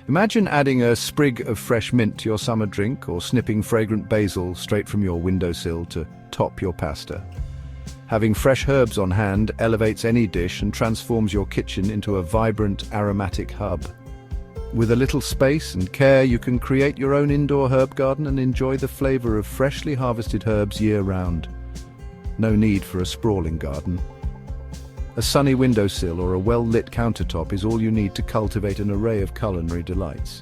Imagine adding a sprig of fresh mint to your summer drink or snipping fragrant basil straight from your windowsill to top your pasta. Having fresh herbs on hand elevates any dish and transforms your kitchen into a vibrant, aromatic hub. With a little space and care, you can create your own indoor herb garden and enjoy the flavor of freshly harvested herbs year-round. No need for a sprawling garden. A sunny windowsill or a well-lit countertop is all you need to cultivate an array of culinary delights.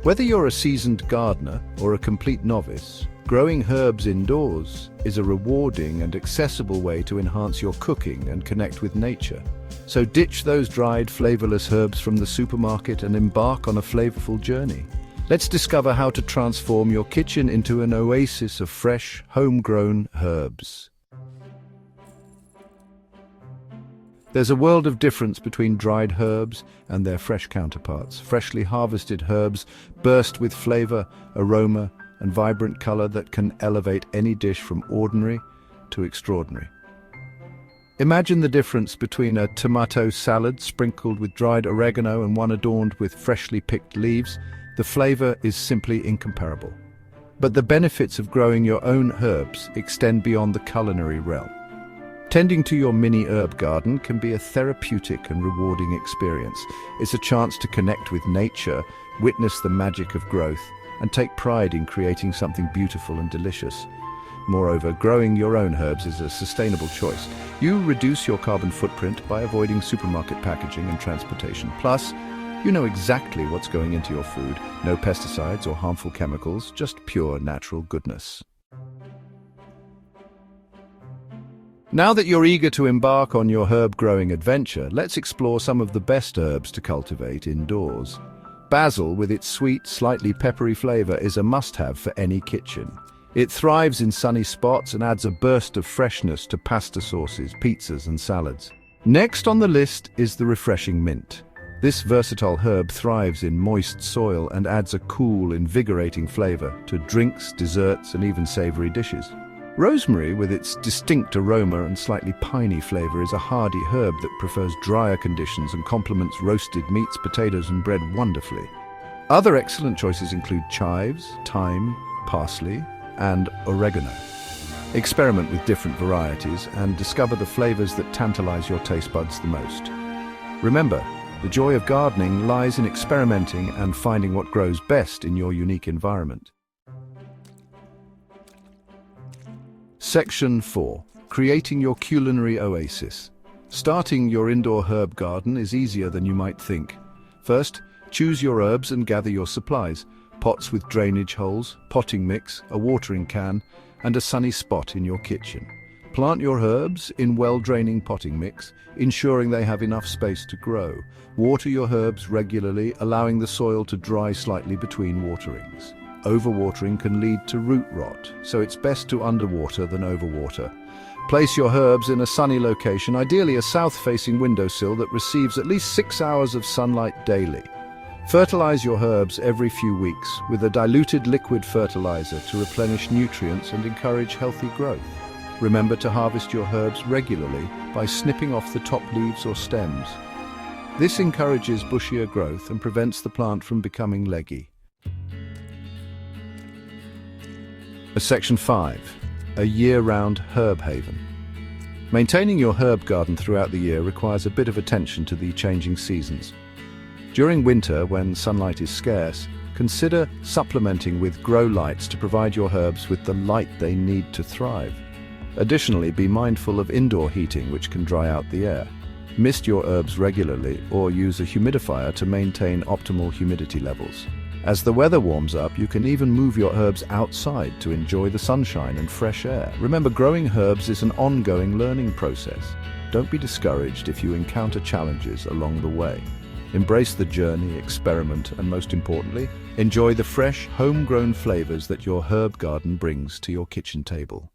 Whether you're a seasoned gardener or a complete novice, growing herbs indoors is a rewarding and accessible way to enhance your cooking and connect with nature. So ditch those dried, flavorless herbs from the supermarket and embark on a flavorful journey. Let's discover how to transform your kitchen into an oasis of fresh, homegrown herbs. There's a world of difference between dried herbs and their fresh counterparts. Freshly harvested herbs burst with flavor, aroma, and vibrant color that can elevate any dish from ordinary to extraordinary. Imagine the difference between a tomato salad sprinkled with dried oregano and one adorned with freshly picked leaves. The flavor is simply incomparable. But the benefits of growing your own herbs extend beyond the culinary realm. Tending to your mini herb garden can be a therapeutic and rewarding experience. It's a chance to connect with nature, witness the magic of growth, and take pride in creating something beautiful and delicious. Moreover, growing your own herbs is a sustainable choice. You reduce your carbon footprint by avoiding supermarket packaging and transportation. Plus, you know exactly what's going into your food. No pesticides or harmful chemicals, just pure natural goodness. Now that you're eager to embark on your herb-growing adventure, let's explore some of the best herbs to cultivate indoors. Basil, with its sweet, slightly peppery flavor, is a must-have for any kitchen. It thrives in sunny spots and adds a burst of freshness to pasta sauces, pizzas, and salads. Next on the list is the refreshing mint. This versatile herb thrives in moist soil and adds a cool, invigorating flavor to drinks, desserts, and even savory dishes. Rosemary, with its distinct aroma and slightly piney flavor, is a hardy herb that prefers drier conditions and complements roasted meats, potatoes, and bread wonderfully. Other excellent choices include chives, thyme, parsley, and oregano. Experiment with different varieties and discover the flavors that tantalize your taste buds the most. Remember, the joy of gardening lies in experimenting and finding what grows best in your unique environment. Section 4. Creating your culinary oasis. Starting your indoor herb garden is easier than you might think. First, choose your herbs and gather your supplies. Pots with drainage holes, potting mix, a watering can, and a sunny spot in your kitchen. Plant your herbs in well-draining potting mix, ensuring they have enough space to grow. Water your herbs regularly, allowing the soil to dry slightly between waterings. Overwatering can lead to root rot, so it's best to underwater than overwater. Place your herbs in a sunny location, ideally a south-facing windowsill that receives at least 6 hours of sunlight daily. Fertilize your herbs every few weeks with a diluted liquid fertilizer to replenish nutrients and encourage healthy growth. Remember to harvest your herbs regularly by snipping off the top leaves or stems. This encourages bushier growth and prevents the plant from becoming leggy. Section 5. A year-round herb haven. Maintaining your herb garden throughout the year requires a bit of attention to the changing seasons. During winter, when sunlight is scarce, consider supplementing with grow lights to provide your herbs with the light they need to thrive. Additionally, be mindful of indoor heating, which can dry out the air. Mist your herbs regularly or use a humidifier to maintain optimal humidity levels. As the weather warms up, you can even move your herbs outside to enjoy the sunshine and fresh air. Remember, growing herbs is an ongoing learning process. Don't be discouraged if you encounter challenges along the way. Embrace the journey, experiment, and most importantly, enjoy the fresh, homegrown flavors that your herb garden brings to your kitchen table.